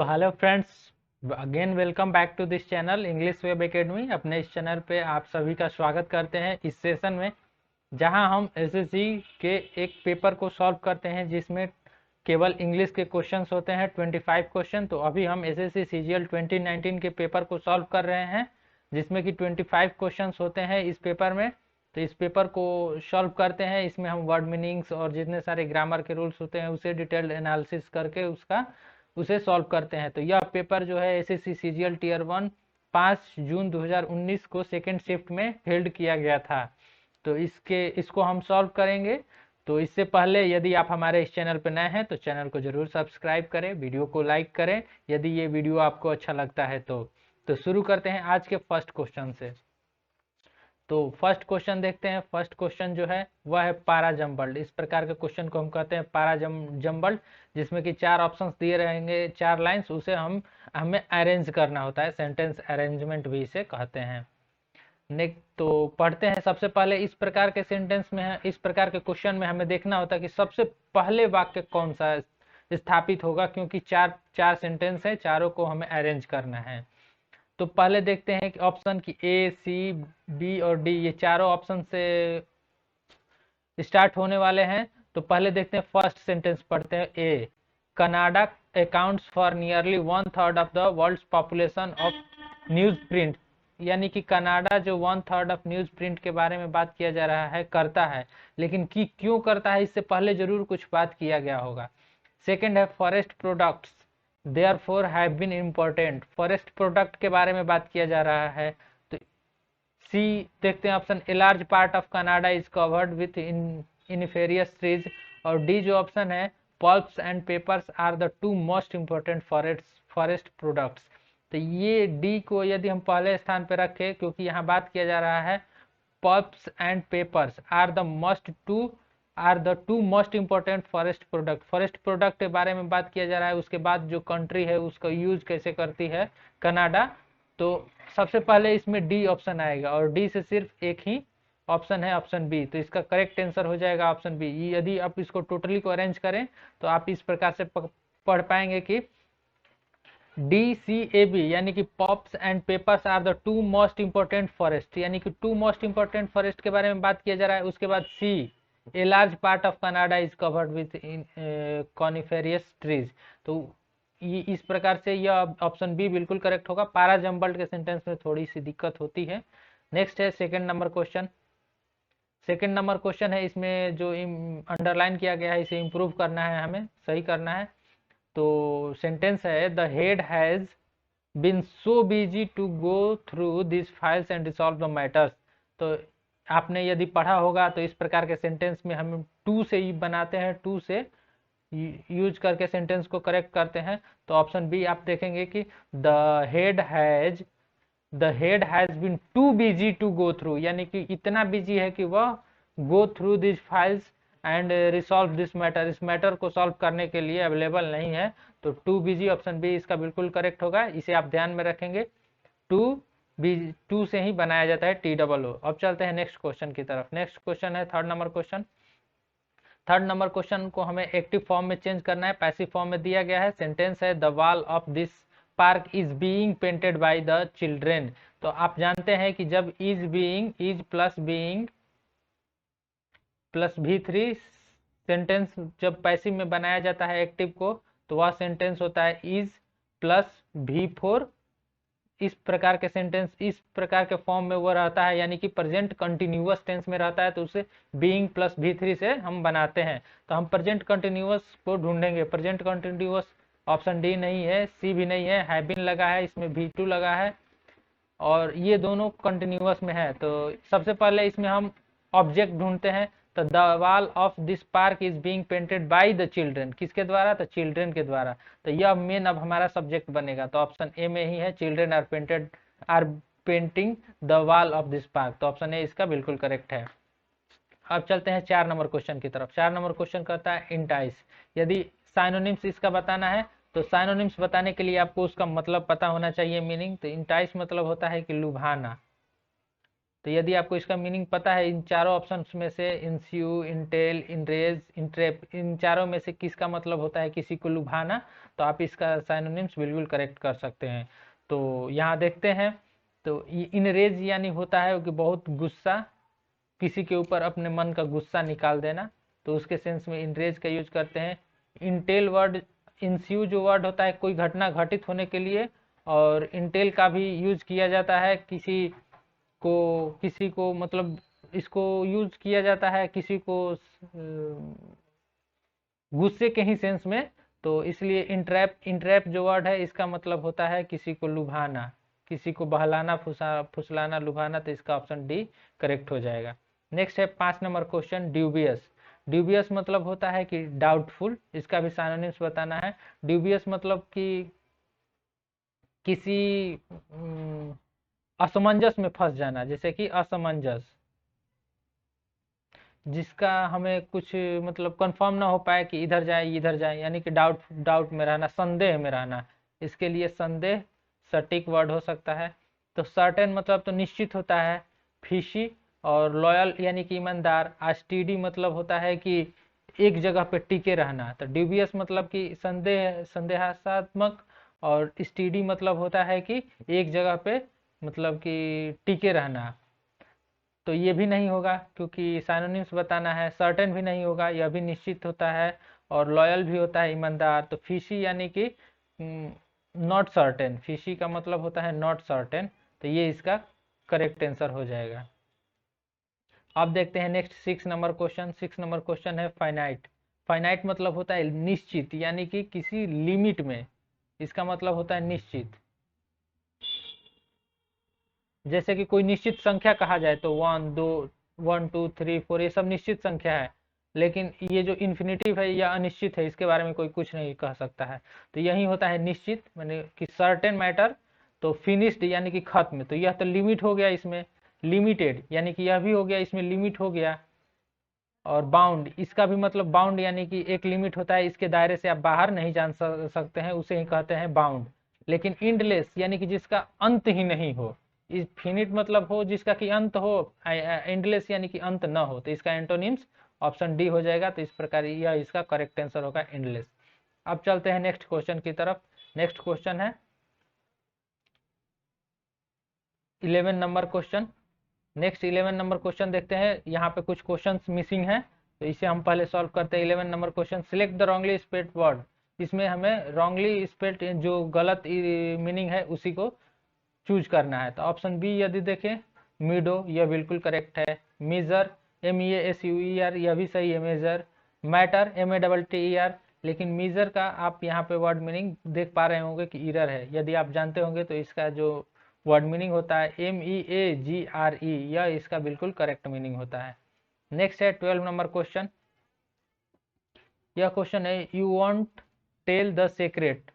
तो hello friends, again welcome back to this channel English web academy. अपने इस channel पे आप सभी का स्वागत करते हैं इस सेशन में, जहां हम एसएससी के एक पेपर को सॉल्व करते हैं जिसमें केवल इंग्लिश के क्वेश्चंस होते हैं 25 क्वेश्चन। तो अभी हम एसएससी सीजीएल 2019 के पेपर को सॉल्व कर रहे हैं जिसमें कि 25 क्वेश्चंस होते हैं इस पेपर में। तो इस पेपर को सॉल्व करते हैं, इसमें हम वर्ड मीनिंग्स और जितने सारे ग्रामर के रूल्स होते हैं उसे डिटेल्ड एनालिसिस करके उसे सॉल्व करते हैं। तो यह पेपर जो है एसएससी सीजीएल टीयर 1 5 जून 2019 को सेकेंड शिफ्ट में हेल्ड किया गया था। तो इसको हम सॉल्व करेंगे। तो इससे पहले यदि आप हमारे इस चैनल पर नए हैं तो चैनल को जरूर सब्सक्राइब करें, वीडियो को लाइक करें यदि ये वीडियो आपको अच्छा लगता है तो शुरू करते हैं आज के फर्स्ट क्वेश्चन से। तो फर्स्ट क्वेश्चन देखते हैं। फर्स्ट क्वेश्चन जो है वह है पारा जम्बल्ड। इस प्रकार के क्वेश्चन को हम कहते हैं पारा जम्बल्ड, जिसमें कि 4 ऑप्शंस दिए रहेंगे, 4 लाइंस, उसे हमें अरेंज करना होता है। सेंटेंस अरेंजमेंट भी इसे कहते हैं। नेक्स्ट तो पढ़ते हैं। सबसे पहले इस प्रकार के सेंटेंस में है, इस प्रकार के क्वेश्चन में हमें देखना होता है कि सबसे पहले वाक्य कौन सा स्थापित होगा, क्योंकि चार चार सेंटेंस है, चारों को हमें अरेंज करना है। तो पहले देखते हैं कि ऑप्शन की ए, सी, बी और डी, ये चारों ऑप्शन से स्टार्ट होने वाले हैं। तो पहले देखते हैं, फर्स्ट सेंटेंस पढ़ते हैं। A, Canada accounts for nearly 1/3 of the world's population of newsprint. यानी कि कनाडा जो 1/3 ऑफ न्यूज प्रिंट के बारे में बात किया जा रहा है, करता है, लेकिन कि क्यों करता है इससे पहले जरूर कुछ बात किया गया होगा। सेकेंड है forest products therefore have been important. Forest product के बारे में बात किया जा रहा है। तो सी देखते हैं option, A large part of Canada is covered with coniferous trees. और डी जो ऑप्शन है, pulps and papers are the 2 most important forest products. तो ये डी को यदि हम पहले स्थान पर रखें, क्योंकि यहाँ बात किया जा रहा है pulps and papers are the two most important forest product. Forest product के बारे में बात किया जा रहा है। उसके बाद जो कंट्री है उसका यूज कैसे करती है, कनाडा। तो सबसे पहले इसमें डी ऑप्शन आएगा और डी से सिर्फ एक ही ऑप्शन है, ऑप्शन बी। तो इसका करेक्ट आंसर हो जाएगा ऑप्शन बी। यदि आप इसको टोटली को अरेंज करें तो आप इस प्रकार से पढ़ पाएंगे कि डी सी ए बी, यानी कि pops and papers are the 2 most important forest, यानी कि 2 मोस्ट इंपॉर्टेंट फॉरेस्ट के बारे में बात किया जा रहा है। उसके बाद C, A large part of Canada is covered with coniferous trees. तो इस प्रकार से यह ऑप्शन बी बिल्कुल करेक्ट होगा। पारा जम्बल्ड के सेंटेंस में थोड़ी सी दिक्कत होती है। नेक्स्ट है second number question. Second number question है, इसमें जो अंडरलाइन किया गया है इसे इम्प्रूव करना है, हमें सही करना है। तो सेंटेंस है, the head has been so busy to go through this files and resolve the matters. तो आपने यदि पढ़ा होगा तो इस प्रकार के सेंटेंस में हम टू से ही बनाते हैं, टू से यूज करके सेंटेंस को करेक्ट करते हैं। तो ऑप्शन बी आप देखेंगे कि the head has been too busy to go through, यानी कि इतना बिजी है कि वह go through this files and resolve this matter, इस मैटर को सॉल्व करने के लिए अवेलेबल नहीं है। तो टू बिजी ऑप्शन बी इसका बिल्कुल करेक्ट होगा। इसे आप ध्यान में रखेंगे, टू से ही बनाया जाता है, TOO। अब चलते हैं नेक्स्ट क्वेश्चन की तरफ। नेक्स्ट क्वेश्चन है third number question. Third number question को हमें एक्टिव फॉर्म में चेंज करना है, पैसिव फॉर्म में दिया गया है। सेंटेंस है, the wall of this park is being painted by the children. तो आप जानते हैं कि जब is plus being plus V3 sentence जब पैसिव में बनाया जाता है एक्टिव को, तो वह सेंटेंस होता है इज प्लस V4। इस प्रकार के सेंटेंस इस प्रकार के फॉर्म में वो रहता है, यानी कि प्रेजेंट कंटिन्यूअस टेंस में रहता है। तो उसे बीइंग प्लस V3 से हम बनाते हैं। तो हम प्रेजेंट कंटिन्यूअस को ढूंढेंगे। प्रेजेंट कंटिन्यूअस ऑप्शन डी नहीं है, सी भी नहीं है, हैव बीन लगा है, इसमें V2 लगा है और ये दोनों कंटिन्यूअस में है। तो सबसे पहले इसमें हम ऑब्जेक्ट ढूंढते हैं। तो the wall of this park is being painted by the children, किसके द्वारा, तो चिल्ड्रन के द्वारा। तो यह मेन अब हमारा सब्जेक्ट बनेगा। तो ऑप्शन ए में ही है, children are painting the wall of this park. तो ऑप्शन ए इसका बिल्कुल करेक्ट है। अब चलते हैं 4 नंबर क्वेश्चन की तरफ। 4 नंबर क्वेश्चन कहता है इंटाइस। यदि साइनोनिम्स इसका बताना है तो साइनोनिम्स बताने के लिए आपको उसका मतलब पता होना चाहिए, मीनिंग। तो इंटाइस मतलब होता है कि लुभाना। तो यदि आपको इसका मीनिंग पता है इन चारों ऑप्शंस में से इंस्यू, इंटेल, इनरेज, इंट्रैप, इन चारों में से किसका मतलब होता है किसी को लुभाना, तो आप इसका साइनोनिम्स बिल्कुल करेक्ट कर सकते हैं। तो यहाँ देखते हैं, तो इनरेज यानी होता है कि बहुत गुस्सा, किसी के ऊपर अपने मन का गुस्सा निकाल देना, तो उसके सेंस में इनरेज का यूज करते हैं। इंटेल वर्ड, इंस्यू जो वर्ड होता है कोई घटना घटित होने के लिए, और इंटेल का भी यूज किया जाता है किसी को मतलब इसको यूज किया जाता है किसी को गुस्से के ही सेंस में, तो इसलिए इंट्रैप, इंट्रैप जो वर्ड है इसका मतलब होता है किसी को लुभाना, किसी को बहलाना, फुसलाना, लुभाना, तो इसका ऑप्शन डी करेक्ट हो जाएगा। नेक्स्ट है 5 नंबर क्वेश्चन, ड्यूबियस। ड्यूबियस मतलब होता है कि डाउटफुल, इसका भी साइनोनिम्स बताना है। ड्यूबियस मतलब कि किसी असमंजस में फंस जाना, जैसे कि असमंजस, जिसका हमें कुछ मतलब कंफर्म ना हो पाए कि इधर जाए इधर जाए, यानी कि डाउट डाउट में रहना, संदेह में रहना, इसके लिए संदेह सटीक वर्ड हो सकता है। तो सर्टेन मतलब तो निश्चित होता है, फिशी और लॉयल यानी कि ईमानदार, आस्टीडी मतलब होता है कि एक जगह पे टिके रहना, तो ड्यूबियस मतलब कि संदेहात्मक, और स्टीडी मतलब होता है कि एक जगह पे मतलब कि टिके रहना, तो ये भी नहीं होगा क्योंकि साइनोनिम्स बताना है। सर्टेन भी नहीं होगा, यह भी निश्चित होता है, और लॉयल भी होता है, ईमानदार। तो फिशी यानी कि नॉट सर्टेन, फिशी का मतलब होता है नॉट सर्टेन, तो ये इसका करेक्ट आंसर हो जाएगा। अब देखते हैं next 6 number question. 6 number question है फाइनाइट। फाइनाइट मतलब होता है निश्चित, यानी कि किसी लिमिट में, इसका मतलब होता है निश्चित। जैसे कि कोई निश्चित संख्या कहा जाए तो 1 2 1 2 3 4 ये सब निश्चित संख्या है, लेकिन ये जो इन्फिनिटिव है यह अनिश्चित है, इसके बारे में कोई कुछ नहीं कह सकता है। तो यही होता है निश्चित, माने कि सर्टेन मैटर। तो फिनिश्ड यानी कि खत्म, तो यह तो लिमिट हो गया इसमें। लिमिटेड यानी कि यह भी हो गया, इसमें लिमिट हो गया। और बाउंड, इसका भी मतलब बाउंड यानी कि एक लिमिट होता है, इसके दायरे से आप बाहर नहीं जान सकते हैं, उसे ही कहते हैं बाउंड। लेकिन इंडलेस यानी कि जिसका अंत ही नहीं हो, इनफिनिट मतलब हो जिसका कि अंत हो, एंडलेस यानी कि अंत न हो, तो इसका एंटोनिम्स ऑप्शन डी हो जाएगा। तो इस प्रकार यह इसका करेक्ट आंसर होगा एंडलेस। अब चलते हैं नेक्स्ट क्वेश्चन की तरफ। नेक्स्ट क्वेश्चन है 11 number question. Next 11 number question देखते हैं, यहाँ पे कुछ क्वेश्चंस मिसिंग है, तो इसे हम पहले सॉल्व करते हैं। 11 number question, select the wrongly spelled word. इसमें हमें रॉन्गली स्पेल्ड जो गलत मीनिंग है उसी को चूज करना है। तो ऑप्शन बी यदि देखें, मीडो, यह बिल्कुल करेक्ट है। मेजर, MEASUER, यह भी सही है, मेजर। मैटर, MATTER, लेकिन मेजर का आप यहाँ पे वर्ड मीनिंग देख पा रहे होंगे कि इरर है। यदि आप जानते होंगे तो इसका जो वर्ड मीनिंग होता है MEAGRE, यह इसका बिल्कुल करेक्ट मीनिंग होता है। नेक्स्ट है 12 नंबर क्वेश्चन। यह क्वेश्चन है, you want tell the secret.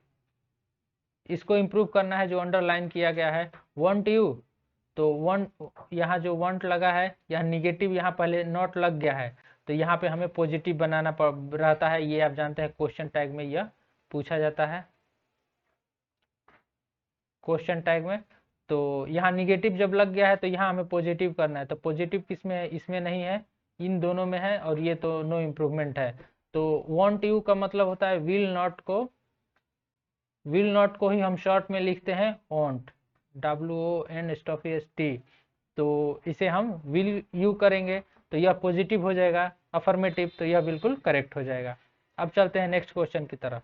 इसको इम्प्रूव करना है, जो अंडरलाइन किया गया है, वॉन्ट यू, तो वॉन्ट यहाँ जो वॉन्ट लगा है, यहाँ निगेटिव, यहाँ पहले नॉट लग गया है, तो यहाँ पे हमें पॉजिटिव बनाना रहता है। ये आप जानते हैं क्वेश्चन टैग में यह पूछा जाता है, क्वेश्चन टैग में। तो यहाँ निगेटिव जब लग गया है तो यहाँ हमें पॉजिटिव करना है, तो पॉजिटिव किस में है, इसमें नहीं है, इन दोनों में है, और ये तो नो इम्प्रूवमेंट है। तो वॉन्ट यू का मतलब होता है विल नॉट को, विल नॉट को ही हम शॉर्ट में लिखते हैं वॉन्ट, WONT। तो इसे हम विल यू करेंगे तो यह पॉजिटिव हो जाएगा, अफर्मेटिव, तो यह बिल्कुल करेक्ट हो जाएगा। अब चलते हैं नेक्स्ट क्वेश्चन की तरफ।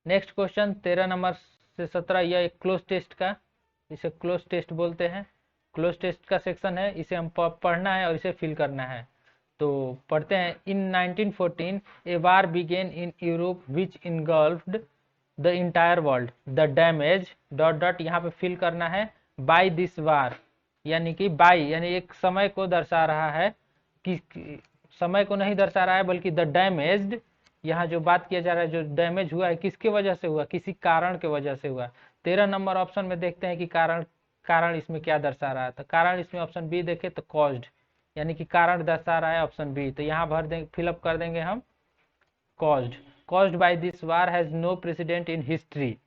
नेक्स्ट क्वेश्चन 13 नंबर से 17, यह एक क्लोज टेस्ट का, इसे क्लोज टेस्ट बोलते हैं। क्लोज टेस्ट का सेक्शन है, इसे हम पढ़ना है और इसे फिल करना है। तो पढ़ते हैं, in 1914 a war began in Europe which engulfed the entire world, the damage dot dot, यहाँ पे फिल करना है बाय दिस वार, यानी कि बाय यानी एक समय को दर्शा रहा है, कि समय को नहीं दर्शा रहा है बल्कि द डैमेज्ड, यहाँ जो बात किया जा रहा है, जो डैमेज हुआ है किसके वजह से हुआ, किसी कारण के वजह से हुआ। 13 नंबर ऑप्शन में देखते हैं कि कारण, कारण इसमें क्या दर्शा रहा है, तो कारण इसमें ऑप्शन बी देखे तो कॉज्ड, यानी कि कारण दर्शा रहा है ऑप्शन बी, तो यहाँ भर देंगे, फिलअप कर देंगे हम caused. Caused by this war has no president in history.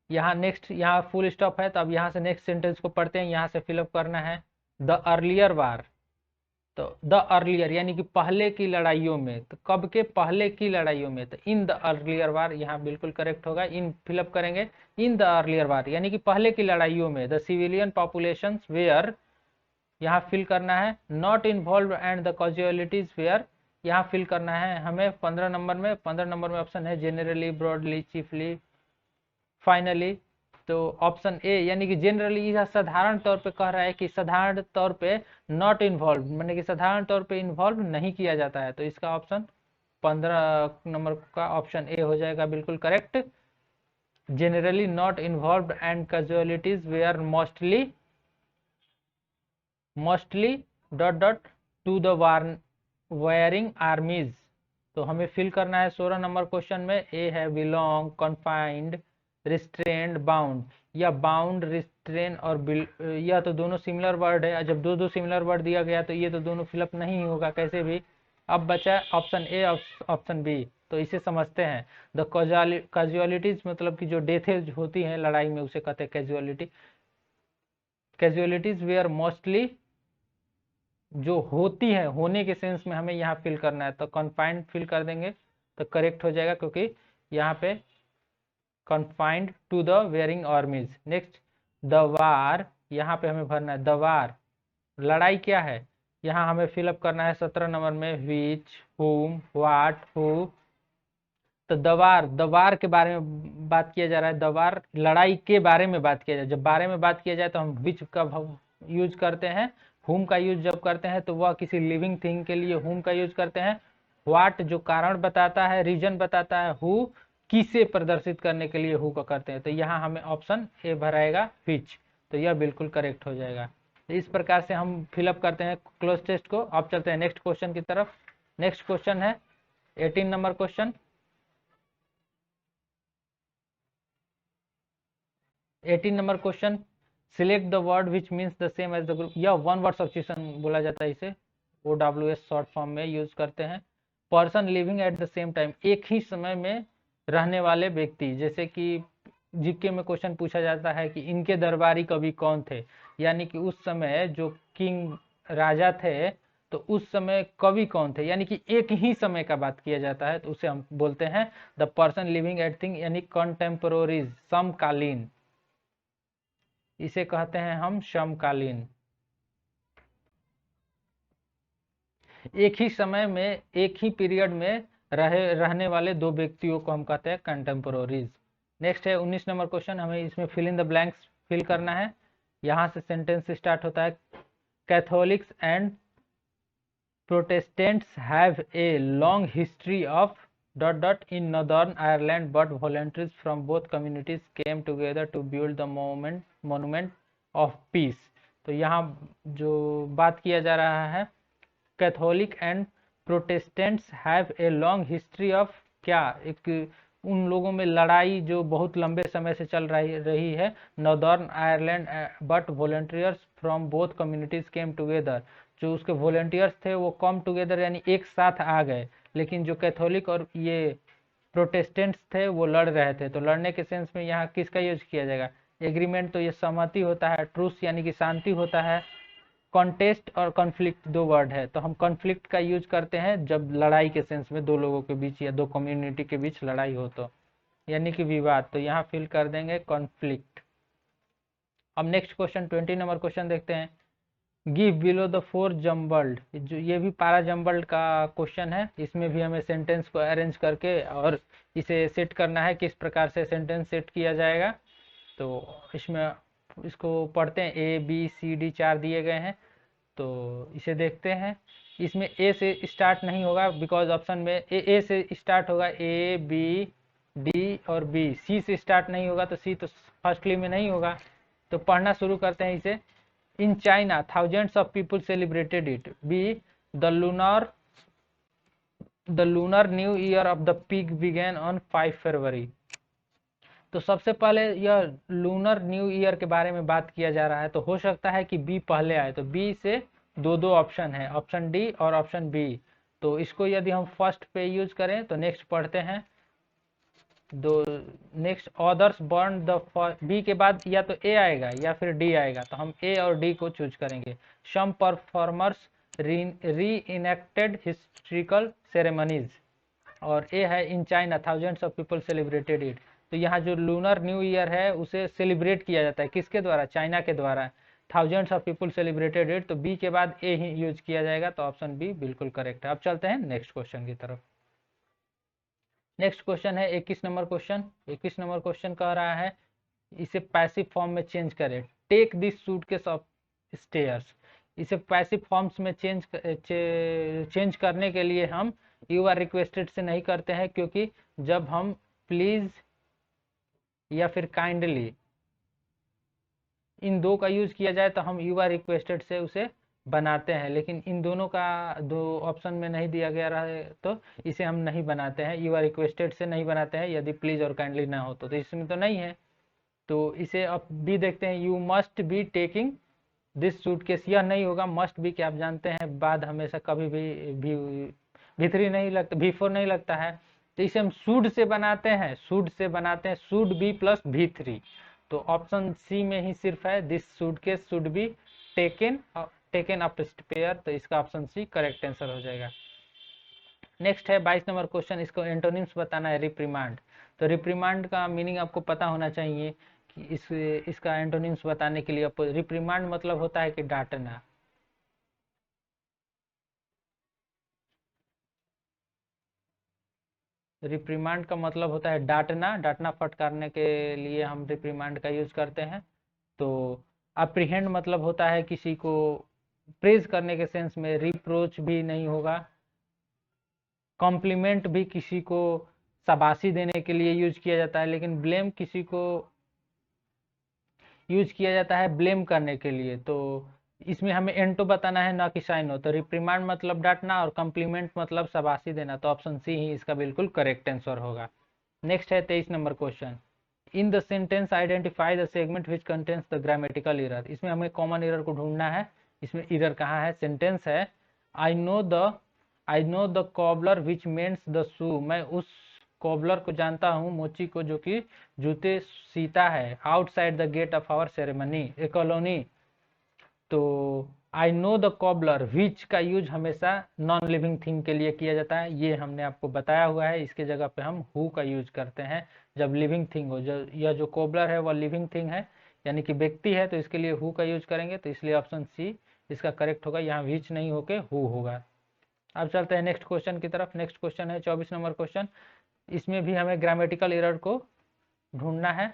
यहाँ नेक्स्ट, यहाँ फुल स्टॉप है, तो अब यहाँ से नेक्स्ट सेंटेंस को पढ़ते हैं, यहाँ से फिलअप करना है द अर्लियर वार। तो द अर्लियर यानी कि पहले की लड़ाइयों में, तो कब के पहले की लड़ाइयों में, तो इन द अर्लियर वार यहाँ बिल्कुल करेक्ट होगा। इन फिलअप करेंगे इन द अर्लियर वार यानी कि पहले की लड़ाइयों में द सिविलियन पॉपुलेशन वेयर, यहाँ फिल करना है not involve and the casualties were, यहाँ फिल करना है हमें 15 नंबर में। 15 नंबर में ऑप्शन है जेनरली, ब्रॉडली, चीफली, फाइनली। तो ऑप्शन ए यानी कि जनरली, यह साधारण तौर पे कह रहा है कि साधारण तौर पे नॉट इन्वॉल्व माने कि साधारण तौर पे इन्वॉल्व नहीं किया जाता है, तो इसका ऑप्शन 15 नंबर का ऑप्शन ए हो जाएगा बिल्कुल correct. generally not involved and casualties were mostly dot dot to the wearing armies। तो हमें फिल करना है 16 नंबर क्वेश्चन में। ए है बिलोंग, कन्फाइंड, रिस्ट्रेंड, बाउंड। या बाउंड, रिस्ट्रेन और यह तो दोनों सिमिलर वर्ड है। जब दो दो सिमिलर वर्ड दिया गया तो ये तो दोनों फिलअप नहीं होगा कैसे भी। अब बचा ऑप्शन ए ऑप्शन बी, तो इसे समझते हैं। द कैजुअलिटीज मतलब कि जो डेथेज होती हैं लड़ाई में उसे कहते हैं कैजुअलिटी। कैजुअलिटीज वेयर मोस्टली, जो होती है होने के सेंस में हमें यहाँ फिल करना है, तो कन्फाइंड फिल कर देंगे तो करेक्ट हो जाएगा, क्योंकि यहाँ पे confined to the warring armies. Next the war, यहाँ पे हमें भरना है द वार, लड़ाई क्या है, यहाँ हमें फिलअप करना है 17 नंबर में विच, हुम, व्हाट, हु। तो दवार के बारे में बात किया जा रहा है। दवार लड़ाई के बारे में बात किया जाए, जब बारे में बात किया जाए तो हम विच का यूज करते हैं। हुम का यूज जब करते हैं तो वह किसी लिविंग थिंग के लिए हुम का यूज करते हैं। व्हाट जो कारण बताता है, रीजन बताता है। हु किसे प्रदर्शित करने के लिए हु का करते हैं, तो यहाँ हमें ऑप्शन ए भराएगा विच, तो यह बिल्कुल करेक्ट हो जाएगा। इस प्रकार से हम फिलअप करते हैं क्लोज टेस्ट को। अब चलते हैं नेक्स्ट क्वेश्चन की तरफ। नेक्स्ट क्वेश्चन है 18 number question. 18 number question, select the word which means the same as the group. यह वन वर्ड सब्स्टिट्यूशन बोला जाता है, इसे OWS शॉर्ट फॉर्म में यूज करते हैं। Person living at the same time, एक ही समय में रहने वाले व्यक्ति, जैसे कि जीके में क्वेश्चन पूछा जाता है कि इनके दरबारी कवि कौन थे, यानी कि उस समय जो किंग राजा थे तो उस समय कवि कौन थे, यानी कि एक ही समय का बात किया जाता है, तो उसे हम बोलते हैं the person living eight thing, यानी कंटेम्पोररीज, समकालीन, इसे कहते हैं हम समकालीन। एक ही समय में एक ही पीरियड में रहने वाले दो व्यक्तियों को हम कहते हैं कंटेम्पोररीज। नेक्स्ट है 19 नंबर क्वेश्चन, हमें इसमें fill in the blanks fill करना है। यहाँ से सेंटेंस स्टार्ट होता है Catholics and Protestants have a long history of dot dot in northern Ireland, but volunteers from both communities came together to build the monument of peace। तो यहाँ जो बात किया जा रहा है, Catholic and Protestants have a long history of, क्या एक उन लोगों में लड़ाई जो बहुत लंबे समय से चल रही है, northern Ireland, but volunteers from both communities came together, जो उसके वॉलंटियर्स थे वो कम टुगेदर यानी एक साथ आ गए, लेकिन जो कैथोलिक और ये प्रोटेस्टेंट्स थे वो लड़ रहे थे। तो लड़ने के सेंस में यहाँ किसका यूज किया जाएगा, एग्रीमेंट, तो ये सहमति होता है। ट्रूस यानी कि शांति होता है। कॉन्टेस्ट और कॉन्फ्लिक्ट दो वर्ड है, तो हम कॉन्फ्लिक्ट का यूज करते हैं जब लड़ाई के सेंस में दो लोगों के बीच या दो कम्युनिटी के बीच लड़ाई हो, तो यानी कि विवाद, तो यहाँ फिल कर देंगे कॉन्फ्लिक्ट। अब नेक्स्ट क्वेश्चन 20 नंबर क्वेश्चन देखते हैं। Give below the four jumbled, जो ये भी पारा जम्बल्ड का क्वेश्चन है। इसमें भी हमें सेंटेंस को अरेंज करके और इसे सेट करना है, किस प्रकार से सेंटेंस सेट किया जाएगा। तो इसमें इसको पढ़ते हैं, ए बी सी डी 4 दिए गए हैं, तो इसे देखते हैं। इसमें ए से स्टार्ट नहीं होगा, बिकॉज ऑप्शन में ए से स्टार्ट होगा, ए बी डी और बी। सी से स्टार्ट नहीं होगा, तो सी तो फर्स्टली में नहीं होगा। तो पढ़ना शुरू करते हैं इसे। In China thousands of people celebrated it. B the lunar new year of the pig began on 5 February. तो सबसे पहले यह लूनर न्यू ईयर के बारे में बात किया जा रहा है, तो हो सकता है कि बी पहले आए, तो बी से दो ऑप्शन है, ऑप्शन डी और ऑप्शन बी। तो इसको यदि हम फर्स्ट पे यूज करें तो नेक्स्ट पढ़ते हैं। दो next others burn the B के बाद या तो ए आएगा या फिर डी आएगा, तो हम ए और डी को चूज करेंगे। सम परफॉर्मर्स री इनेक्टेड हिस्ट्रिकल सेरेमनीज, और ए है इन China thousands of people celebrated it. तो यहाँ जो लूनर न्यू ईयर है उसे सेलिब्रेट किया जाता है, किसके द्वारा? चाइना के द्वारा। Thousands of people celebrated it, तो बी के बाद ए ही यूज किया जाएगा, तो ऑप्शन बी बिल्कुल करेक्ट है। अब चलते हैं नेक्स्ट क्वेश्चन की तरफ। नेक्स्ट क्वेश्चन है 21 नंबर क्वेश्चन। 21 नंबर क्वेश्चन कह रहा है इसे पैसिव फॉर्म में चेंज करें। Take this suitcase off stairs. इसे पैसिव फॉर्म्स में चेंज करने के लिए हम यू आर रिक्वेस्टेड से नहीं करते हैं, क्योंकि जब हम प्लीज या फिर काइंडली इन दो का यूज किया जाए तो हम यू आर रिक्वेस्टेड से उसे बनाते हैं, लेकिन इन दोनों का दो ऑप्शन में नहीं दिया गया रहा तो इसे हम नहीं बनाते हैं, यू आर रिक्वेस्टेड से नहीं बनाते हैं यदि प्लीज और काइंडली ना हो तो इसमें तो नहीं है। तो इसे अब भी देखते हैं, you must be taking this suitcase, यह नहीं होगा। मस्ट बी, क्या आप जानते हैं बाद हमेशा कभी भी भीतरी नहीं लगता, बिफोर नहीं लगता है, तो इसे हम शुड से बनाते हैं, शुड से बनाते हैं, शुड बी प्लस भी3। तो ऑप्शन सी में ही सिर्फ है this suitcase should be taken up spare, तो इसका ऑप्शन सी करेक्ट आंसर हो जाएगा। नेक्स्ट है 22 नंबर क्वेश्चन, इसको एंटोनिम्स बताना है। रिप्रीमांड, तो रिप्रीमांड का मीनिंग आपको पता होना चाहिए कि इसका एंटोनिम्स बताने के लिए रिप्रीमांड मतलब होता है कि डांटना। रिप्रीमांड का मतलब होता है डांटना, डांटना फटकारने के लिए हम रिप्रीमांड का यूज करते हैं। तो अप्रीहेंड मतलब होता है किसी को प्रेज करने के सेंस में, रिप्रोच भी नहीं होगा। कॉम्प्लीमेंट भी किसी को शाबाशी देने के लिए यूज किया जाता है, लेकिन ब्लेम किसी को यूज किया जाता है ब्लेम करने के लिए। तो इसमें हमें एंटो बताना है ना कि साइनो। तो रिप्रीमांड मतलब डांटना और कॉम्प्लीमेंट मतलब शाबाशी देना, तो ऑप्शन सी ही इसका बिल्कुल करेक्ट आंसर होगा। नेक्स्ट है 23 number question, in the sentence identify the segment which contains the grammatical error. इसमें हमें कॉमन एरर को ढूंढना है। इसमें एरर कहाँ है? सेंटेंस है I know the cobbler which mends the shoe, मैं उस कॉबलर को जानता हूँ, मोची को, जो कि जूते सीता है, outside the gate of our ceremony a colony. तो I know the cobbler which का यूज हमेशा नॉन लिविंग थिंग के लिए किया जाता है, ये हमने आपको बताया हुआ है। इसके जगह पे हम हु का यूज करते हैं जब लिविंग थिंग हो। यह जो कॉबलर है वह लिविंग थिंग है, यानी कि व्यक्ति है, तो इसके लिए हु का यूज करेंगे, तो इसलिए ऑप्शन सी इसका करेक्ट होगा। यहाँ विच नहीं होके हु होगा। अब चलते हैं नेक्स्ट क्वेश्चन की तरफ। नेक्स्ट क्वेश्चन है 24 नंबर क्वेश्चन। इसमें भी हमें ग्रामेटिकल एरर को ढूंढना है।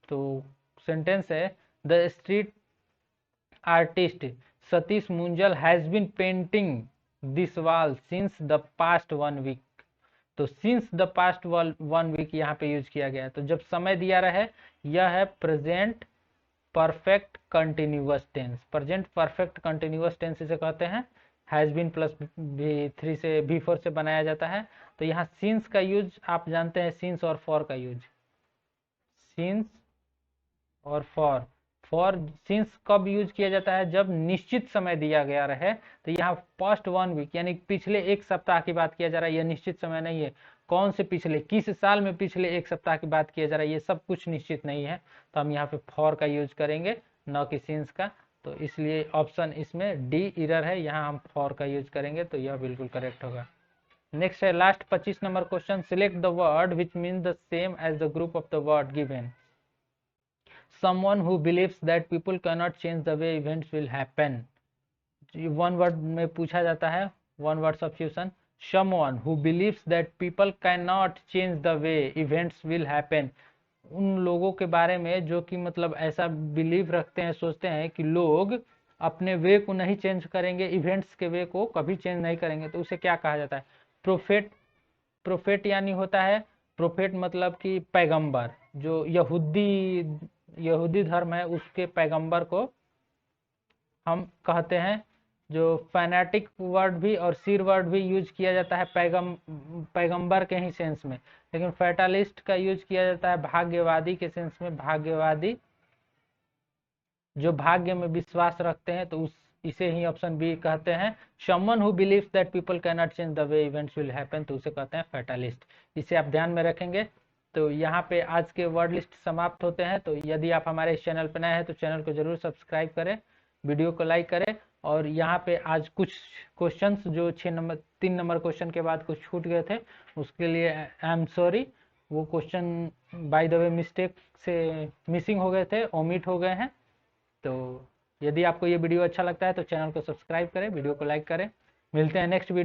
तो सेंटेंस है the street artist Satish Munjal has been painting this wall since the past 1 week. तो सिंस द पास्ट 1 वीक यहाँ पे यूज किया गया है। तो जब समय दिया रहे, यह है present perfect continuous tense. Present perfect continuous tense इसे कहते हैं। हैज बीन प्लस भी3 से भी4 से बनाया जाता है। तो यहाँ सिंस का यूज आप जानते हैं, सिंस और फॉर का यूज, सिंस और फॉर सिंस कब यूज किया जाता है? जब निश्चित समय दिया गया रहे। तो यहाँ पास्ट 1 वीक यानी पिछले एक सप्ताह की बात किया जा रहा है, यह निश्चित समय नहीं है। कौन से पिछले, किस साल में पिछले एक सप्ताह की बात किया जा रहा है, ये सब कुछ निश्चित नहीं है। तो हम यहाँ पे फॉर का यूज करेंगे, न कि सिंस का। तो इसलिए ऑप्शन इसमें डी एरर है, यहाँ हम फॉर का यूज करेंगे, तो यह बिल्कुल करेक्ट होगा। नेक्स्ट है last 25 number question, select the word which means the same as the group of the word given. someone who believes that people cannot change the way events will happen। One word में पूछा जाता है, one word substitution. someone who believes that people cannot change the way events will happen, उन लोगों के बारे में जो कि मतलब ऐसा बिलीव रखते हैं, सोचते हैं कि लोग अपने वे को नहीं चेंज करेंगे, इवेंट्स के वे को कभी चेंज नहीं करेंगे, तो उसे क्या कहा जाता है? प्रोफेट। प्रोफेट यानी होता है, प्रोफेट मतलब कि पैगंबर। जो यहूदी धर्म है उसके पैगंबर को हम कहते हैं। जो फैनेटिक वर्ड भी और सीर वर्ड भी यूज किया जाता है पैगंबर के ही सेंस में, लेकिन फैटालिस्ट का यूज किया जाता है भाग्यवादी के सेंस में। भाग्यवादी जो भाग्य में विश्वास रखते हैं, तो इसे ही ऑप्शन बी कहते हैं। Someone who believes that people can not change the way events will happen, तो उसे कहते हैं फैटालिस्ट। इसे आप ध्यान में रखेंगे। तो यहाँ पे आज के वर्ड लिस्ट समाप्त होते हैं। तो यदि आप हमारे इस चैनल पर नए हैं तो चैनल को जरूर सब्सक्राइब करें, वीडियो को लाइक करें। और यहाँ पे आज कुछ क्वेश्चंस जो 3 नंबर क्वेश्चन के बाद कुछ छूट गए थे, उसके लिए आई एम सॉरी। वो question by the way mistake से मिसिंग हो गए थे, ओमिट हो गए हैं। तो यदि आपको ये वीडियो अच्छा लगता है तो चैनल को सब्सक्राइब करें, वीडियो को लाइक करें। मिलते हैं नेक्स्ट वीडियो।